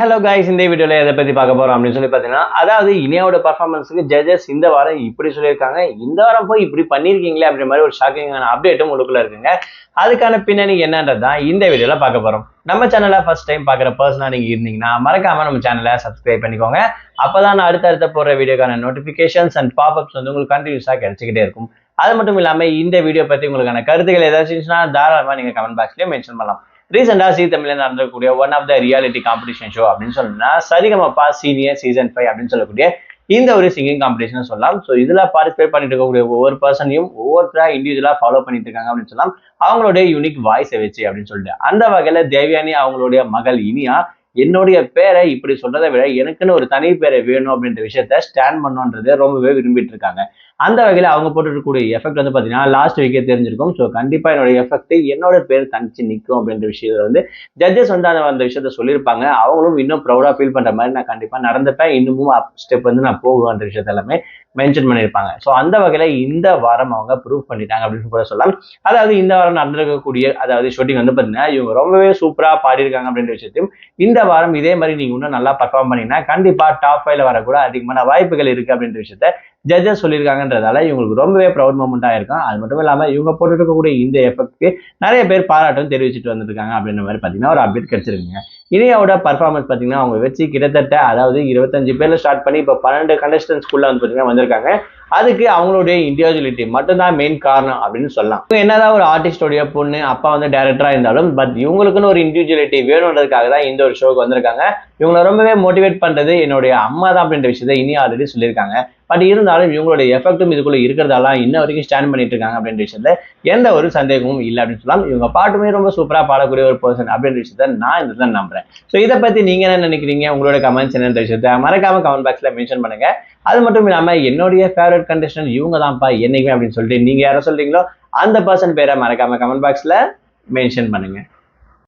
Hello guys, இந்த வீடியோல எதை பத்தி பார்க்க போறோம் அப்படின்னு சொல்லி பார்த்தீங்கன்னா, அதாவது இனியாவோட பர்ஃபார்மன்ஸுக்கு ஜட்ஜஸ் இந்த வாரம் இப்படி சொல்லியிருக்காங்க. இந்த வாரம் போய் இப்படி பண்ணியிருக்கீங்களே அப்படின்ற மாதிரி ஒரு ஷாக்கிங்கான அப்டேட்டும் உங்களுக்குள்ள இருக்குங்க. அதுக்கான பின்னணி என்னன்றது தான் இந்த வீடியோல பார்க்க போறோம். நம்ம சேனலை ஃபர்ஸ்ட் டைம் பார்க்குற பர்சனா நீங்க இருந்தீங்கன்னா மறக்காம நம்ம சேனலை சப்ஸ்கிரைப் பண்ணிக்கோங்க. அப்பதான் நான் அடுத்த போடுற வீடியோக்கான நோட்டிபிகேஷன்ஸ் அண்ட் பாப்அப்ஸ் வந்து உங்களுக்கு கண்டினியூஸா கிடைச்சிக்கிட்டே இருக்கும். அது மட்டும் இல்லாம இந்த வீடியோ பத்தி உங்களுக்கான கருத்துக்கள் ஏதாச்சும் இருந்துச்சுன்னா தாராளமா நீங்க கமெண்ட் பாக்ஸ்லயே மென்ஷன் பண்ணலாம். ரீசெண்டா சி தமிழ்ல நடந்தக்கூடிய one of the reality competition show அப்படின்னு சொன்னா சரிகமபா சீனியர் சீசன் 5 அப்படின்னு சொல்லக்கூடிய இந்த ஒரு சிங்கிங் காம்படிஷன் சொல்லலாம். ஸோ இதுல பார்ட்டிசிபேட் பண்ணிட்டு இருக்கக்கூடிய ஒவ்வொரு பர்சனையும் ஒவ்வொருத்தரா இண்டிவிஜுவலா ஃபாலோ பண்ணிட்டு இருக்காங்க அப்படின்னு சொல்லலாம். அவங்களுடைய யூனிக் வாய்ஸை வச்சு அப்படின்னு சொல்லிட்டு அந்த வகையில தேவயானி அவங்களுடைய மகள் இனியா என்னுடைய பேரை இப்படி சொல்றதை விட எனக்குன்னு ஒரு தனி பேரை வேணும் அப்படின்ற விஷயத்த ஸ்டாண்ட் பண்ணுன்றதை ரொம்பவே விரும்பிட்டு இருக்காங்க. அந்த வகையில அவங்க போட்டுருக்கக்கூடிய எஃபெக்ட் வந்து பாத்தீங்கன்னா லாஸ்ட் வீக்கே தெரிஞ்சிருக்கும். ஸோ கண்டிப்பா என்னோட எஃபெக்ட் என்னோட பேர் தனிச்சு நிற்கும் அப்படின்ற விஷயத்த வந்து ஜட்ஜஸ் வந்து அந்த விஷயத்த சொல்லியிருப்பாங்க. அவங்களும் இன்னும் ப்ரௌடா ஃபீல் பண்ற மாதிரி நான் கண்டிப்பா நடந்துப்பேன், இன்னமும் அப் ஸ்டெப் வந்து நான் போகுவேன்ற விஷயத்த எல்லாமே மென்ஷன் பண்ணியிருப்பாங்க. ஸோ அந்த வகையில இந்த வாரம் அவங்க ப்ரூவ் பண்ணிட்டாங்க அப்படின்னு கூட சொல்லலாம். அதாவது இந்த வாரம் நடந்திருக்கக்கூடிய அதாவது ஷூட்டிங் வந்து பாத்தீங்கன்னா இவங்க ரொம்பவே சூப்பரா பாடியிருக்காங்க அப்படின்ற விஷயத்தையும் இந்த வாரம் இதே மாதிரி நீங்க இன்னும் நல்லா பர்ஃபார்ம் பண்ணீங்கன்னா கண்டிப்பா டாப் 5ல வரக்கூட அதிகமான வாய்ப்புகள் இருக்கு அப்படின்ற விஷயத்த ஜட்ஜஸ் சொல்லியிருக்காங்கன்றதால இவங்களுக்கு ரொம்பவே ப்ரௌட் மூமெண்டா இருக்கும். அது மட்டும் இல்லாம இவங்க போட்டு இருக்கக்கூடிய இந்த எஃபெக்ட்க்கு நிறைய பேர் பாராட்டும் தெரிவிச்சுட்டு வந்துருக்காங்க அப்படின்ற மாதிரி பாத்தீங்கன்னா ஒரு அப்டேட் கிடைச்சிருக்குங்க. இனியாவோட பர்ஃபார்மன்ஸ் பாத்தீங்கன்னா அவங்க வச்சு கிட்டத்தட்ட அதாவது 25 பேர்ல ஸ்டார்ட் பண்ணி இப்போ 12 கண்டஸ்டன்ஸ்குள்ள வந்து பாத்தீங்கன்னா வந்திருக்காங்க. அதுக்கு அவங்களுடைய இண்டிவிஜுவலிட்டி மட்டும்தான் மெயின் காரணம் அப்படின்னு சொல்லலாம். என்னதான் ஒரு ஆர்டிஸ்டோடைய பொண்ணு அப்பா வந்து டைரக்டரா இருந்தாலும் பட் இவங்களுக்குன்னு ஒரு இண்டிவிஜுவலிட்டி வேணுன்றதுக்காக தான் இந்த ஒரு ஷோக்கு வந்திருக்காங்க. இவங்களை ரொம்பவே மோட்டிவேட் பண்றது என்னுடைய அம்மா தான் அப்படின்ற விஷயத்தை இனி ஆல்ரெடி சொல்லியிருக்காங்க. பட் இருந்தாலும் இவங்களுடைய எஃபெக்டும் இதுக்குள்ள இருக்கிறதால இன்ன வரைக்கும் ஸ்டாண்ட் பண்ணிட்டு இருக்காங்க அப்படின்ற விஷயத்துல எந்த ஒரு சந்தேகமும் இல்லை அப்படின்னு சொல்லலாம். இவங்க பாட்டுமே ரொம்ப சூப்பரா பாடக்கூடிய ஒரு பர்சன் அப்படின்ற விஷயத்த நான் இந்த நம்புறேன். ஸோ இதை பத்தி நீங்க என்ன நினைக்கிறீங்க, உங்களோட கமெண்ட்ஸ் என்னன்ற விஷயத்த மறக்காம கமெண்ட் பாக்ஸ்ல மென்ஷன் பண்ணுங்க. அது மட்டும் இல்லாம என்னுடைய ஃபேவரட் கண்டஸ்டன்ட் இவங்க தான்ப்பா என்னைக்குமே அப்படின்னு சொல்லிட்டு நீங்க யாரை சொல்றீங்களோ அந்த பர்சன் பேரை மறக்காம கமெண்ட் பாக்ஸ்ல மென்ஷன் பண்ணுங்க.